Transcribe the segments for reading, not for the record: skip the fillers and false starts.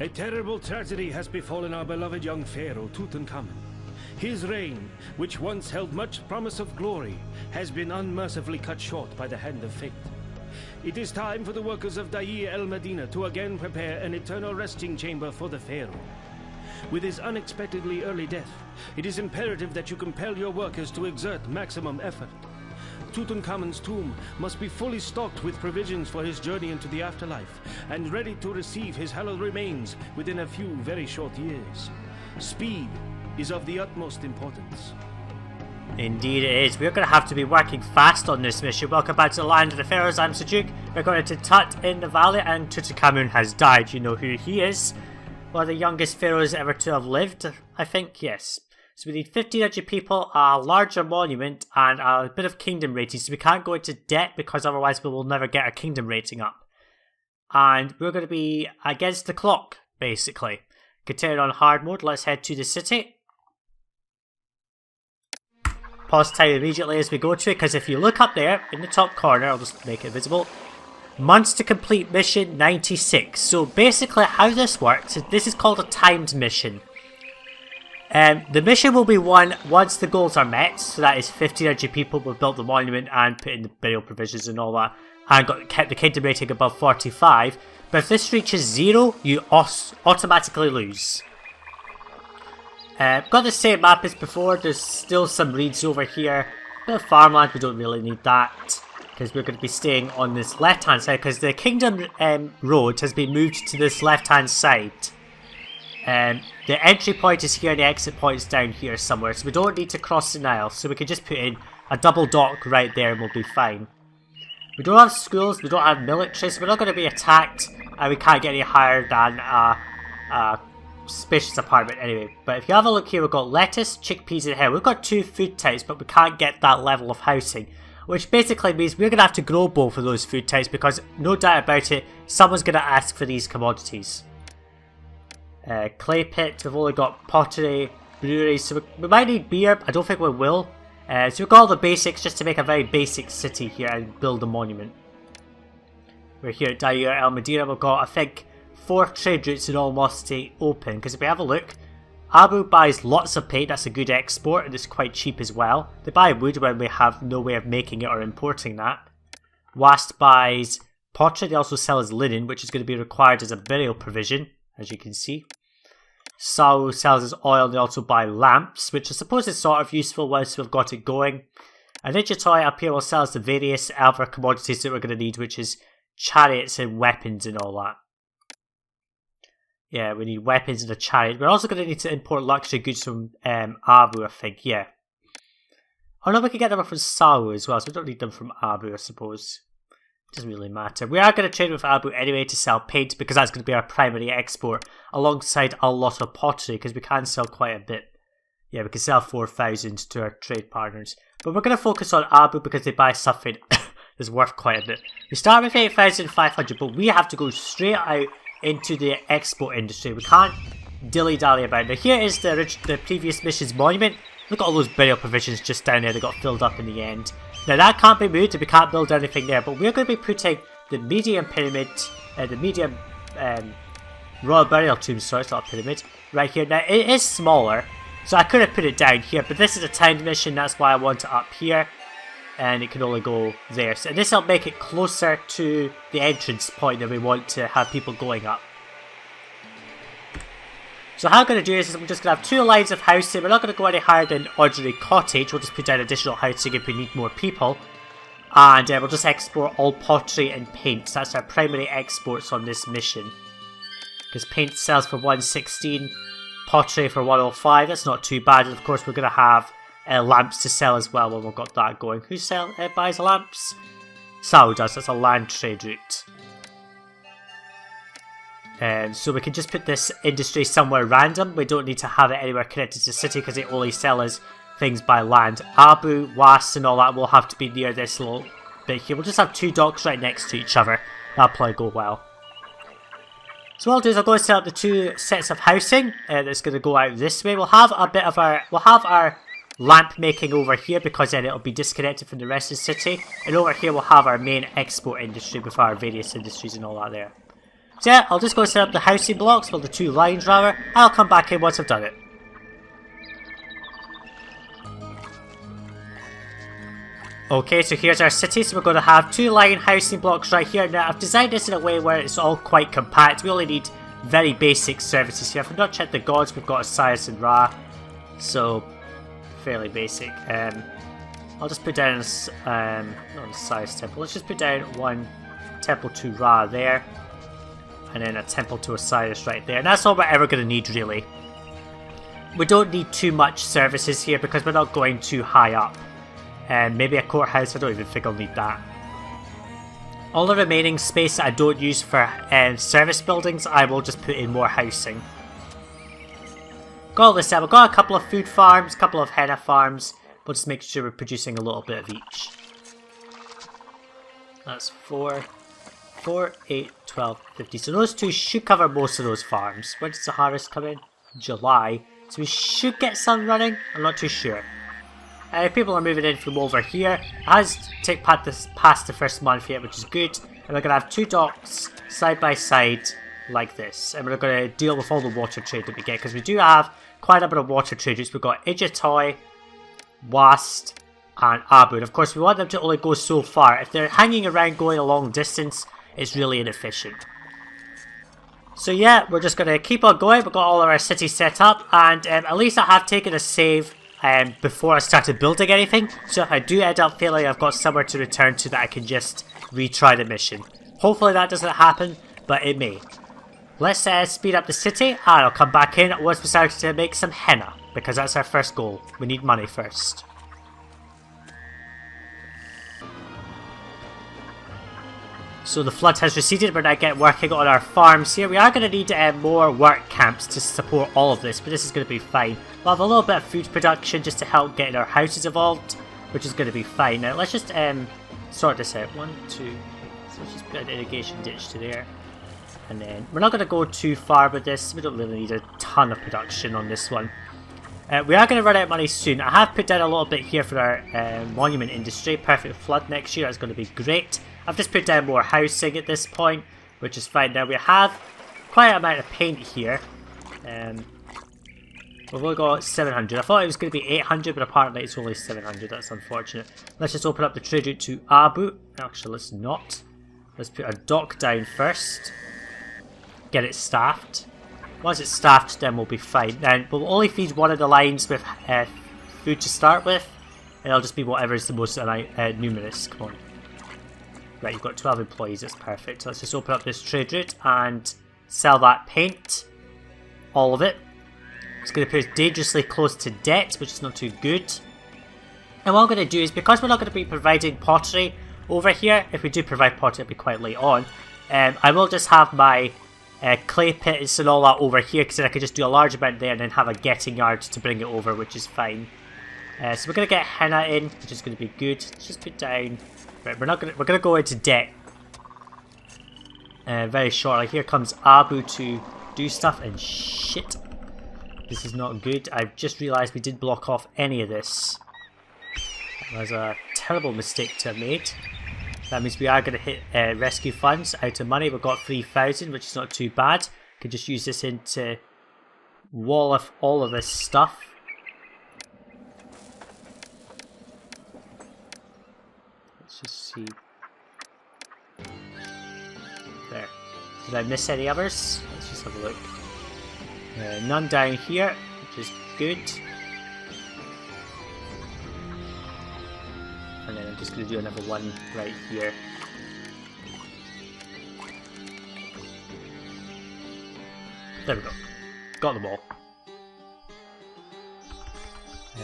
A terrible tragedy has befallen our beloved young Pharaoh, Tutankhamun. His reign, which once held much promise of glory, has been unmercifully cut short by the hand of fate. It is time for the workers of el-medina to again prepare an eternal resting chamber for the Pharaoh. With his unexpectedly early death, it is imperative that you compel your workers to exert maximum effort. Tutankhamun's tomb must be fully stocked with provisions for his journey into the afterlife, and ready to receive his hallowed remains within a few very short years. Speed is of the utmost importance. Indeed it is. We're going to have to be working fast on this mission. Welcome back to the land of the Pharaohs. I'm Sajuuk. We're going to Tut in the valley, and Tutankhamun has died. You know who he is. One of the youngest pharaohs ever to have lived, I think, yes. So we need 1,500 people, a larger monument, and a bit of kingdom rating. So we can't go into debt because otherwise we will never get our kingdom rating up. And we're going to be against the clock, basically. Continue on hard mode. Let's head to the city. Pause time immediately as we go to it, because if you look up there in the top corner, I'll just make it visible. Months to complete mission 96. So basically how this works is this is called a timed mission. The mission will be won once the goals are met, so that is 1,500 people will build the monument and put in the burial provisions and all that, and kept the kingdom rating above 45. But if this reaches 0, you automatically lose. Got the same map as before. There's still some reeds over here. Bit of farmland, we don't really need that, because we're going to be staying on this left hand side, because the kingdom road has been moved to this left hand side. The entry point is here and the exit point is down here somewhere, so we don't need to cross the Nile, so we can just put in a double dock right there and we'll be fine. We don't have schools, we don't have military, so we're not going to be attacked, and we can't get any higher than a spacious apartment anyway. But if you have a look here, we've got lettuce, chickpeas and hair. We've got 2 food types, but we can't get that level of housing, which basically means we're going to have to grow both of those food types, because no doubt about it, someone's going to ask for these commodities. Clay pit, we've only got pottery, brewery, so we might need beer, I don't think we will. So we've got all the basics just to make a very basic city here and build a monument. We're here at el-medina, we've got I think 4 trade routes in all modesty open, because if we have a look, Abu buys lots of paint, that's a good export, and it's quite cheap as well. They buy wood when we have no way of making it or importing that. Wast buys pottery, they also sell as linen, which is going to be required as a burial provision, as you can see. Sajuuk sells his oil, and they also buy lamps, which I suppose is sort of useful once we've got it going. And Toy up here will sell us the various other commodities that we're going to need, which is chariots and weapons and all that. Yeah, we need weapons and a chariot. We're also going to need to import luxury goods from Abu, I think, yeah. Oh no, we can get them from Sajuuk as well, so we don't need them from Abu, I suppose. Doesn't really matter. We are going to trade with Abu anyway to sell paint, because that's going to be our primary export, alongside a lot of pottery, because we can sell quite a bit. Yeah, we can sell 4,000 to our trade partners. But we're going to focus on Abu because they buy something that's worth quite a bit. We start with 8,500, but we have to go straight out into the export industry. We can't dilly-dally about it. Now here is the previous mission's monument. Look at all those burial provisions just down there that got filled up in the end. Now that can't be moved and we can't build anything there, but we're going to be putting the medium pyramid, the medium royal burial tomb, sorry it's not a pyramid, right here. Now it is smaller, so I could have put it down here, but this is a timed mission, that's why I want it up here, and it can only go there. So this will make it closer to the entrance point that we want to have people going up. So how I'm going to do this is I'm just going to have 2 lines of housing. We're not going to go any higher than ordinary cottage. We'll just put down additional housing if we need more people. And we'll just export all pottery and paint. So that's our primary exports on this mission. Because paint sells for 116, pottery for 105. That's not too bad. And of course we're going to have lamps to sell as well when we've got that going. Who buys lamps? Sajuuk does. That's a land trade route. So we can just put this industry somewhere random. We don't need to have it anywhere connected to the city because they only sell us things by land. Abu, Wast and all that will have to be near this little bit here. We'll just have 2 docks right next to each other. That'll probably go well. So what I'll do is I'll go and set up the 2 sets of housing that's going to go out this way. We'll have our lamp making over here because then it'll be disconnected from the rest of the city. And over here we'll have our main export industry with our various industries and all that there. So yeah, I'll just go set up the housing blocks, well the 2 lines rather, and I'll come back in once I've done it. Okay, so here's our city, so we're going to have 2 line housing blocks right here. Now I've designed this in a way where it's all quite compact. We only need very basic services here. If we've not checked the gods, we've got Osiris and Ra, so fairly basic. I'll just put down not an Osiris temple, let's just put down 1 temple to Ra there, and then a temple to Osiris right there, and that's all we're ever going to need really. We don't need too much services here because we're not going too high up. Maybe a courthouse, I don't even think I'll need that. All the remaining space that I don't use for service buildings, I will just put in more housing. Got all this set, we've got a couple of food farms, a couple of henna farms. We'll just make sure we're producing a little bit of each. That's 4, 8, 12, 50. So those 2 should cover most of those farms. When does the harvest come in? July. So we should get some running, I'm not too sure. People are moving in from over here. It has taken past the first month yet, which is good. And we're going to have 2 docks side by side like this. And we're going to deal with all the water trade that we get, because we do have quite a bit of water trade routes. We've got Ijatoy, Wast, and Abu. And of course, we want them to only go so far. If they're hanging around going a long distance, it's really inefficient. So yeah, we're just going to keep on going. We've got all of our cities set up, and at least I have taken a save before I started building anything, so if I do end up failing, I've got somewhere to return to that I can just retry the mission. Hopefully that doesn't happen, but it may. Let's speed up the city, and I'll come back in once we start to make some henna, because that's our first goal. We need money first. So the flood has receded, we're now getting working on our farms here. We are going to need more work camps to support all of this, but this is going to be fine. We'll have a little bit of food production just to help getting our houses evolved, which is going to be fine. Now let's just sort this out. 1, 2, so let's just put an irrigation ditch to there. And then we're not going to go too far with this. We don't really need a ton of production on this one. We are going to run out of money soon. I have put down a little bit here for our monument industry. Perfect flood next year, that's going to be great. I've just put down more housing at this point, which is fine. Now we have quite an amount of paint here. We've only got 700. I thought it was going to be 800, but apparently it's only 700. That's unfortunate. Let's just open up the trade route to Abu. Actually, let's not. Let's put a dock down first. Get it staffed. Once it's staffed, then we'll be fine. Then we'll only feed one of the lines with food to start with, and it'll just be whatever is the most numerous. Come on. Right, you've got 12 employees, that's perfect. Let's just open up this trade route and sell that paint. All of it. It's going to put us dangerously close to debt, which is not too good. And what I'm going to do is, because we're not going to be providing pottery over here, if we do provide pottery, it'll be quite late on. I will just have my clay pits and all that over here, because then I can just do a large amount there and then have a getting yard to bring it over, which is fine. So we're going to get henna in, which is going to be good. Let's just put down... Right, we're going to go into debt very shortly. Here comes Abu to do stuff, and shit. This is not good. I've just realised we didn't block off any of this. That was a terrible mistake to have made. That means we are going to hit rescue funds out of money. We've got 3,000, which is not too bad. Could just use this into wall off all of this stuff. Let's just see. There. Did I miss any others? Let's just have a look. None down here, which is good. And then I'm just going to do another one right here. There we go. Got them all.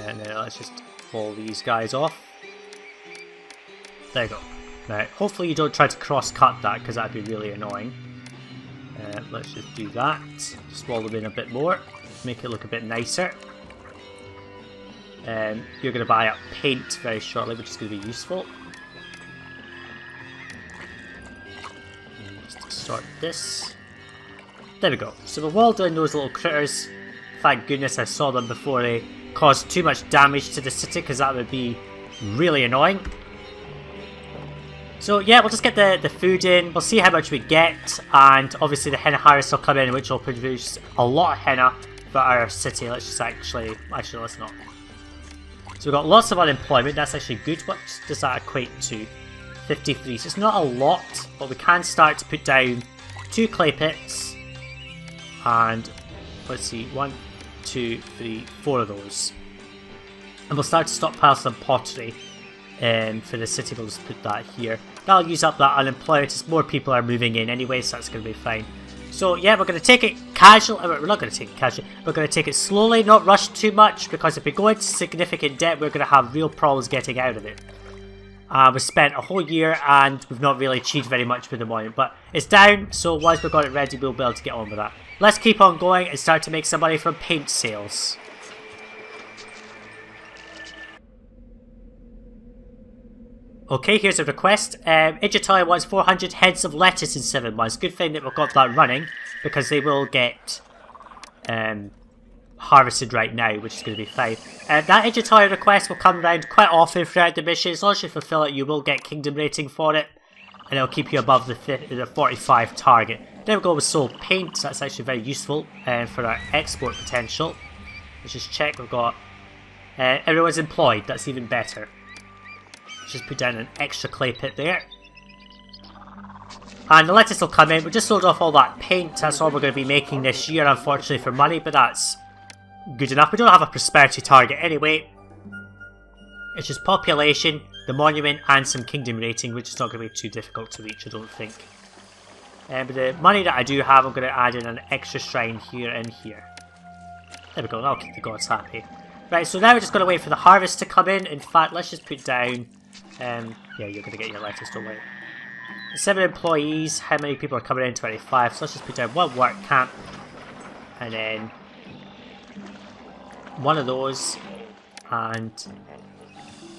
And then let's just pull these guys off. There you go. Now, hopefully you don't try to cross-cut that, because that'd be really annoying. Let's just do that. Just wall them in a bit more. Make it look a bit nicer. You're going to buy up paint very shortly, which is going to be useful. And just sort this. There we go. So we're walled down those little critters. Thank goodness I saw them before they caused too much damage to the city, because that would be really annoying. So yeah, we'll just get the food in, we'll see how much we get, and obviously the henna harvest will come in, which will produce a lot of henna for our city. Let's just actually let's not. So we've got lots of unemployment, that's actually good. What does that equate to? 53, so it's not a lot, but we can start to put down 2 clay pits, and let's see, 1, 2, 3, 4 of those. And we'll start to stockpile some pottery for the city. We'll just put that here. That'll use up that unemployment as more people are moving in anyway, so that's going to be fine. So yeah, we're going to take it casual. We're not going to take it casual. We're going to take it slowly, not rush too much, because if we go into significant debt, we're going to have real problems getting out of it. We've spent a whole year and we've not really achieved very much with the monument, but it's down, so once we've got it ready, we'll be able to get on with that. Let's keep on going and start to make some money from paint sales. Okay, here's a request. Ijatoy wants 400 heads of lettuce in 7 months. Good thing that we've got that running, because they will get harvested right now, which is going to be fine. That Ijatoy request will come around quite often throughout the mission. As long as you fulfill it, you will get kingdom rating for it, and it'll keep you above the 45 target. Then we'll go with sold paint. That's actually very useful for our export potential. Let's just check. We've got everyone's employed. That's even better. Let's just put down an extra clay pit there. And the lettuce will come in. We just sold off all that paint. That's all we're going to be making this year, unfortunately, for money, but that's good enough. We don't have a prosperity target anyway. It's just population, the monument, and some kingdom rating, which is not going to be too difficult to reach, I don't think. But the money that I do have, I'm going to add in an extra shrine here and here. There we go, that'll keep the gods happy. Right, so now we're just going to wait for the harvest to come in. In fact, let's just put down... yeah, you're going to get your lettuce, don't worry. 7 employees, how many people are coming in? 25, so let's just put down 1 work camp. And then... 1 of those, and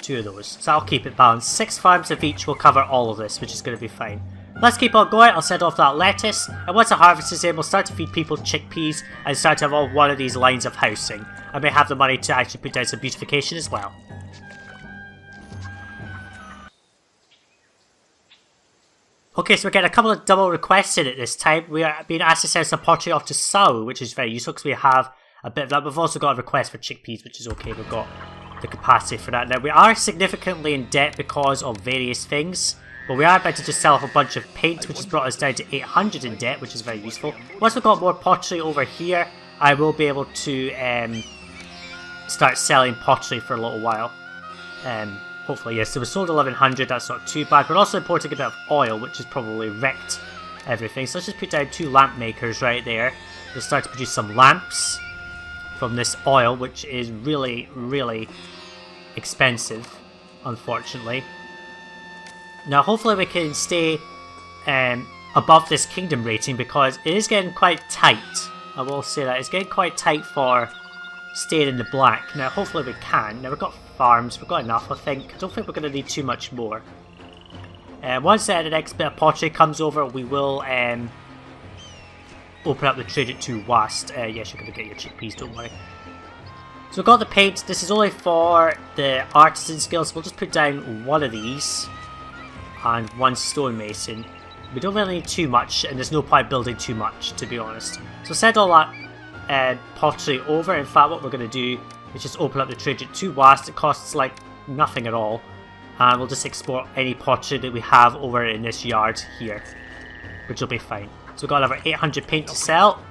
2 of those. So I'll keep it balanced. 6 farms of each will cover all of this, which is going to be fine. Let's keep on going. I'll send off that lettuce, and once the harvest is in, we'll start to feed people chickpeas and start to have all 1 of these lines of housing. I may have the money to actually put down some beautification as well. Okay, so we're getting a couple of double requests in at this time. We are being asked to send some pottery off to Sajuuk, which is very useful because we have a bit of that. We've also got a request for chickpeas, which is okay. We've got the capacity for that. Now, we are significantly in debt because of various things, but we are about to just sell off a bunch of paint, which has brought us down to 800 in debt, which is very useful. Once we've got more pottery over here, I will be able to start selling pottery for a little while. Hopefully, yes. So we sold 1100, that's not too bad. We're also importing a bit of oil, which has probably wrecked everything. So let's just put down 2 lamp makers right there. We'll start to produce some lamps from this oil, which is really, really expensive, unfortunately. Now, hopefully we can stay above this kingdom rating, because it is getting quite tight. I will say that. It's getting quite tight for staying in the black. Now, hopefully we can. Now, we've got farms. We've got enough, I think. I don't think we're going to need too much more. Once the next bit of pottery comes over, we will open up the trade at 2 Wast. Yes, you're going to get your chickpeas, don't worry. So we've got the paint. This is only for the artisan skills. We'll just put down 1 of these and 1 stonemason. We don't really need too much, and there's no point building too much, to be honest. So send all that pottery over. In fact, what we're going to do is just open up the trade at 2 Wast. It costs like nothing at all. And we'll just export any pottery that we have over in this yard here, which will be fine. So we've got over 800 paint to sell.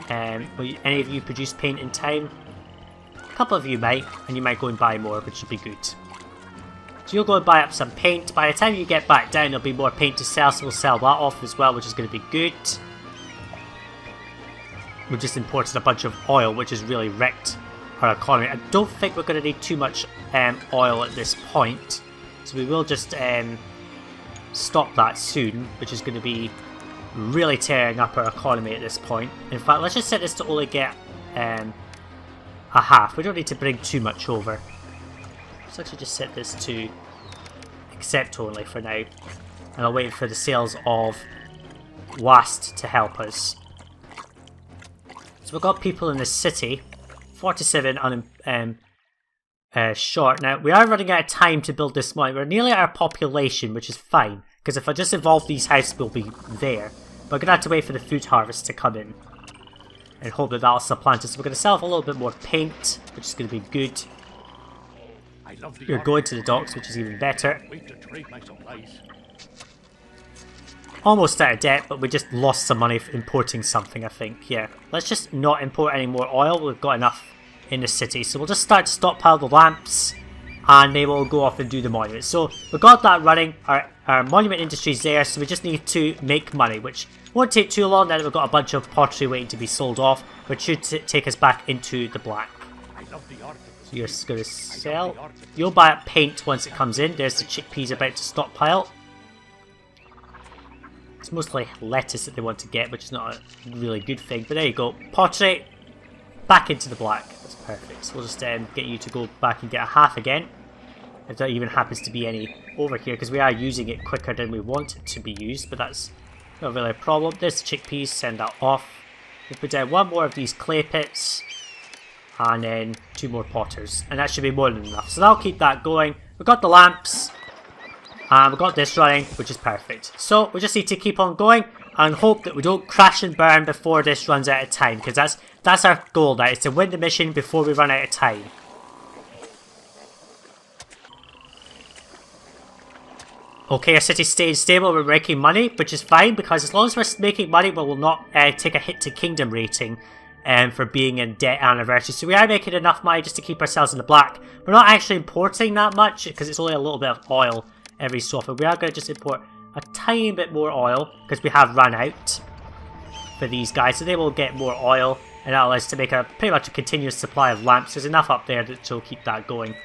Will any of you produce paint in time? A couple of you might, and you might go and buy more, which would be good. So you'll go and buy up some paint. By the time you get back down, there'll be more paint to sell, so we'll sell that off as well, which is going to be good. We've just imported a bunch of oil, which has really wrecked our economy. I don't think we're going to need too much oil at this point, so we will just stop that soon, which is going to be really tearing up our economy at this point. In fact, let's just set this to only get a half. We don't need to bring too much over. Let's actually just set this to accept only for now, and I'll wait for the sales of Wast to help us. So we've got people in the city, 47 short. Now, we are running out of time to build this monument. We're nearly at our population, which is fine, because if I just evolve these houses, we'll be there. But we're going to have to wait for the food harvest to come in and hope that that'll supplant us. So we're going to sell off a little bit more paint, which is going to be good. You're going to the docks, which is even better. Almost out of debt, but we just lost some money for importing something, I think. Yeah, let's just not import any more oil. We've got enough in the city. So we'll just start to stockpile the lamps, and maybe we'll go off and do the monument. So we've got that running. Our monument industry is there, so we just need to make money, which won't take too long. Now that we've got a bunch of pottery waiting to be sold off, which should take us back into the black. So you're going to sell. You'll buy up paint once it comes in. There's the chickpeas about to stockpile. It's mostly lettuce that they want to get, which is not a really good thing. But there you go. Pottery. Back into the black. That's perfect. So we'll just get you to go back and get a half again. If there even happens to be any over here, because we are using it quicker than we want it to be used. But that's not really a problem. There's the chickpeas. Send that off. We'll put down one more of these clay pits. And then 2 more potters. And that should be more than enough. So that'll keep that going. We've got the lamps. And we've got this running, which is perfect. So we just need to keep on going and hope that we don't crash and burn before this runs out of time. Because that's our goal now, is to win the mission before we run out of time. Okay, our city's staying stable, we're making money, which is fine. Because as long as we're making money, we will not take a hit to kingdom rating. For being in debt anniversary. So we are making enough money just to keep ourselves in the black. We're not actually importing that much because it's only a little bit of oil every so often. We are going to just import a tiny bit more oil because we have run out for these guys. So they will get more oil and that allows us to make a pretty much a continuous supply of lamps. There's enough up there to will keep that going.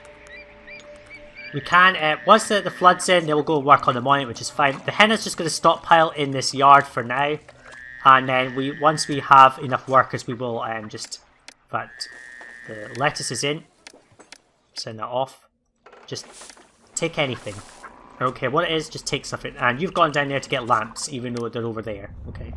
We can, once the flood's in, they will go work on the monument, which is fine. The henna's just going to stockpile in this yard for now. And then once we have enough workers, we will just, in fact, the lettuce is in. Send that off. Just take anything. I don't care what it is, just take something. And you've gone down there to get lamps, even though they're over there. Okay.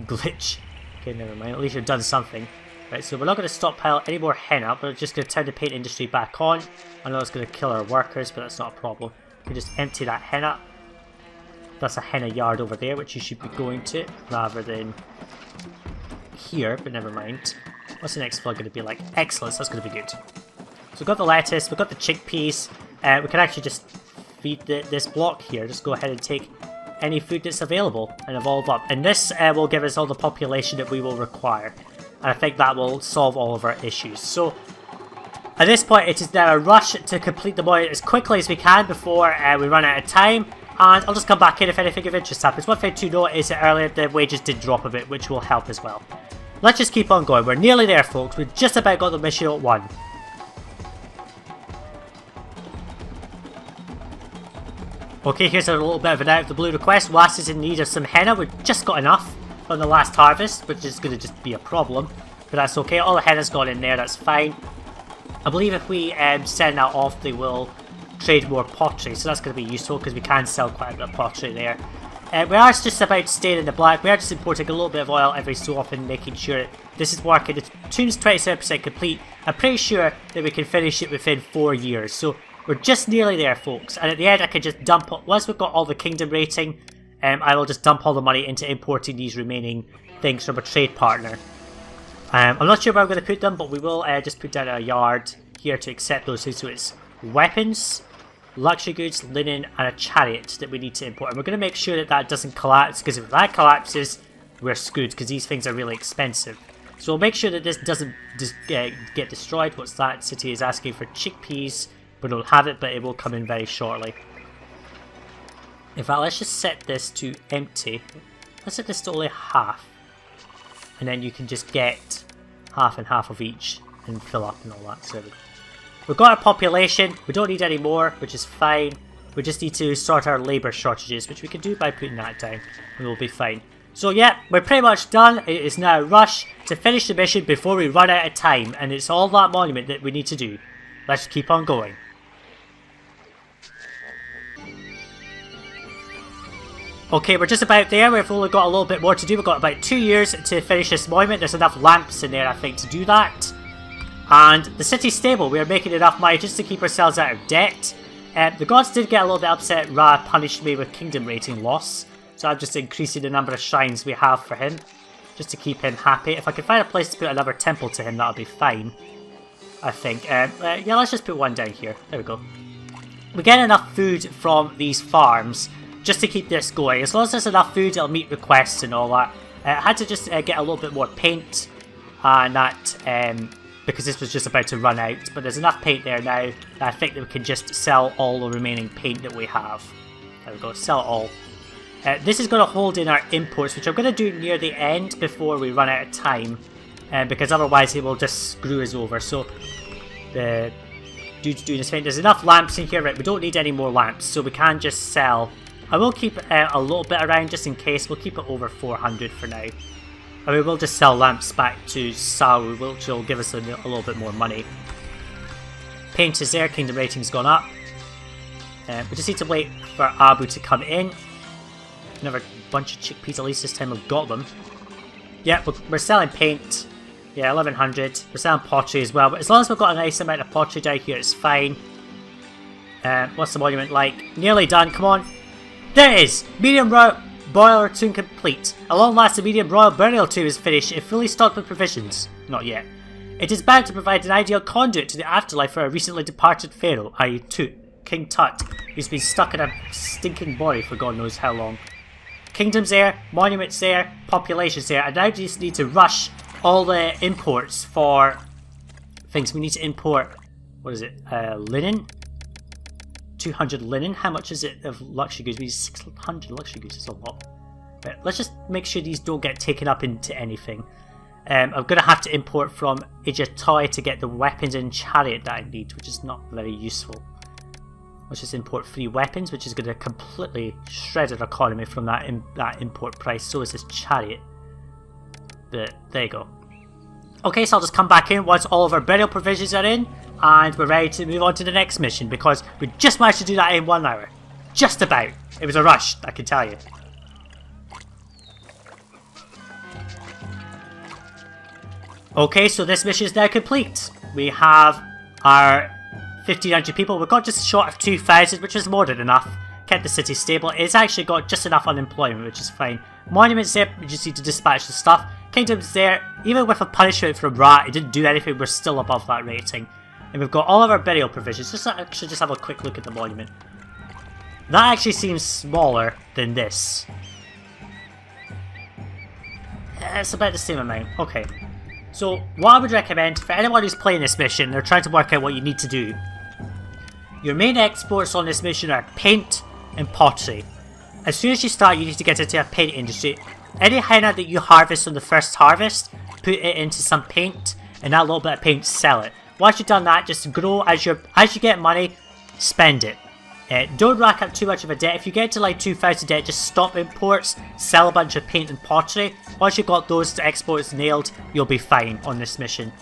Glitch. Okay, never mind. At least you've done something. Right, so we're not going to stockpile any more henna. We're just going to turn the paint industry back on. I know it's going to kill our workers, but that's not a problem. We can just empty that henna. That's a henna yard over there, which you should be going to, rather than here, but never mind. What's the next flood going to be like? Excellent, that's going to be good. So we've got the lettuce, we've got the chickpeas. We can actually just feed this block here. Just go ahead and take any food that's available and evolve up. And this will give us all the population that we will require. And I think that will solve all of our issues. So at this point, it is now a rush to complete the monument as quickly as we can before we run out of time. And I'll just come back in if anything of interest happens. One thing to note is that earlier the wages did drop a bit, which will help as well. Let's just keep on going. We're nearly there, folks. We've just about got the mission at 1. Okay, here's a little bit of an out of the blue request. Was is in need of some henna. We've just got enough from the last harvest, which is going to just be a problem. But that's okay. All the henna's gone in there. That's fine. I believe if we send that off, they will trade more pottery, so that's going to be useful because we can sell quite a bit of pottery there. We are just about staying in the black. We are just importing a little bit of oil every so often, making sure that this is working. The tomb's 27% complete. I'm pretty sure that we can finish it within 4 years, so we're just nearly there, folks. And at the end, I can just dump, once we've got all the kingdom rating, I will just dump all the money into importing these remaining things from a trade partner. I'm not sure where I'm going to put them, but we will just put down a yard here to accept those. So it's weapons, luxury goods, linen, and a chariot that we need to import. And we're going to make sure that that doesn't collapse, because if that collapses, we're screwed, because these things are really expensive. So we'll make sure that this doesn't just get destroyed. What's that? City is asking for chickpeas. We don't have it, but it will come in very shortly. In fact, let's just set this to empty. Let's set this to only half. And then you can just get half and half of each and fill up and all that. So we've got our population. We don't need any more, which is fine. We just need to sort our labour shortages, which we can do by putting that down. And we'll be fine. So yeah, we're pretty much done. It is now a rush to finish the mission before we run out of time. And it's all that monument that we need to do. Let's keep on going. Okay, we're just about there. We've only got a little bit more to do. We've got about 2 years to finish this monument. There's enough lamps in there, I think, to do that. And the city stable, we are making enough money just to keep ourselves out of debt. The gods did get a little bit upset. Ra punished me with kingdom rating loss. So I'm just increasing the number of shrines we have for him. Just to keep him happy. If I can find a place to put another temple to him, that'll be fine. I think. Yeah, let's just put one down here. There we go. We get enough food from these farms just to keep this going. As long as there's enough food, it'll meet requests and all that. I had to just get a little bit more paint. And that... because this was just about to run out, but there's enough paint there now that I think that we can just sell all the remaining paint that we have. There we go, sell it all. This is going to hold in our imports, which I'm going to do near the end before we run out of time, because otherwise it will just screw us over. So, due to doing this thing, there's enough lamps in here, right? We don't need any more lamps, so we can just sell. I will keep a little bit around just in case. We'll keep it over 400 for now. And we will just sell lamps back to Sajuuk, which will give us a little bit more money. Paint is there, kingdom rating's gone up. We just need to wait for Abu to come in. Another bunch of chickpeas, at least this time we've got them. Yeah, we're selling paint. Yeah, 1100. We're selling pottery as well, but as long as we've got a nice amount of pottery down here, it's fine. What's the monument like? Nearly done, come on. There it is! Medium boiler tomb complete. At long last, the medium royal burial tomb is finished and fully stocked with provisions. Not yet. It is bound to provide an ideal conduit to the afterlife for a recently departed pharaoh, i.e. King Tut, who's been stuck in a stinking body for God knows how long. Kingdom's there, monuments there, population's there, and now we just need to rush all the imports for things. We need to import, what is it, linen? 200 linen. How much is it of luxury goods? We need 600 luxury goods. It's a lot. Right, let's just make sure these don't get taken up into anything. I'm going to have to import from Ijatoy to get the weapons and chariot that I need, which is not very useful. Let's just import 3 weapons, which is going to completely shred our economy from that import price. So is this chariot. But there you go. Okay, so I'll just come back in once all of our burial provisions are in, and we're ready to move on to the next mission, because we just managed to do that in 1 hour. Just about. It was a rush, I can tell you. Okay, so this mission is now complete. We have our 1,500 people. We've got just short of 2,000, which is more than enough. Kept the city stable. It's actually got just enough unemployment, which is fine. Monuments there, we just need to dispatch the stuff. Kingdom's there. Even with a punishment from Ra, it didn't do anything. We're still above that rating. And we've got all of our burial provisions. Just actually just have a quick look at the monument. That actually seems smaller than this. It's about the same amount. Okay. So, what I would recommend for anyone who's playing this mission, they're trying to work out what you need to do. Your main exports on this mission are paint and pottery. As soon as you start, you need to get into a paint industry. Any henna that you harvest on the first harvest, put it into some paint, and that little bit of paint, sell it. Once you've done that, just grow as you get money, spend it. Don't rack up too much of a debt. If you get to like 2,000 debt, just stop imports, sell a bunch of paint and pottery. Once you've got those exports nailed, you'll be fine on this mission.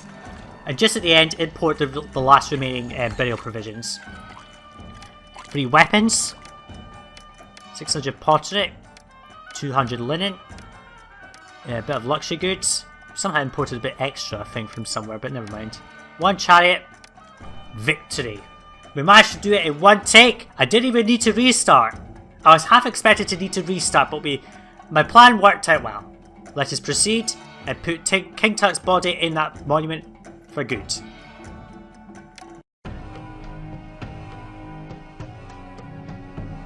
And just at the end, import the last remaining burial provisions. 3 weapons, 600 pottery, 200 linen, a bit of luxury goods. Somehow imported a bit extra, I think, from somewhere, but never mind. 1 chariot, victory. We managed to do it in 1 take. I didn't even need to restart. I was half expected to need to restart, but my plan worked out well. Let us proceed and put King Tut's body in that monument for good.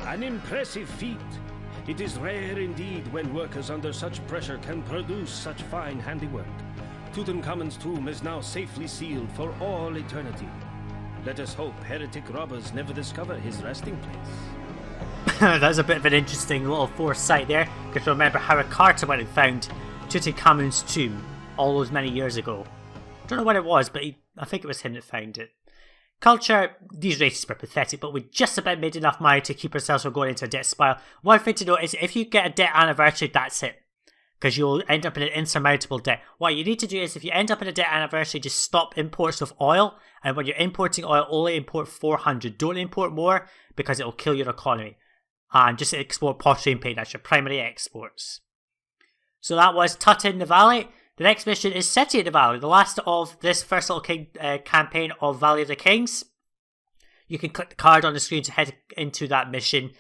An impressive feat. It is rare indeed when workers under such pressure can produce such fine handiwork. Tutankhamun's tomb is now safely sealed for all eternity. Let us hope heretic robbers never discover his resting place. That's a bit of an interesting little foresight there, because remember Howard Carter went and found Tutankhamun's tomb all those many years ago. I don't know when it was, but I think it was him that found it. Culture, these races were pathetic, but we just about made enough money to keep ourselves from going into a debt spiral. One thing to note is if you get a debt anniversary, that's it. Because you'll end up in an insurmountable debt. What you need to do is if you end up in a debt anniversary, just stop imports of oil. And when you're importing oil, only import 400. Don't import more because it'll kill your economy. And just export pottery and paint. That's your primary exports. So that was Tut in the Valley. The next mission is City of the Valley, the last of this first little campaign of Valley of the Kings. You can click the card on the screen to head into that mission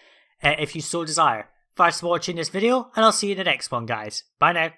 if you so desire. Thanks for watching this video, and I'll see you in the next one, guys. Bye now.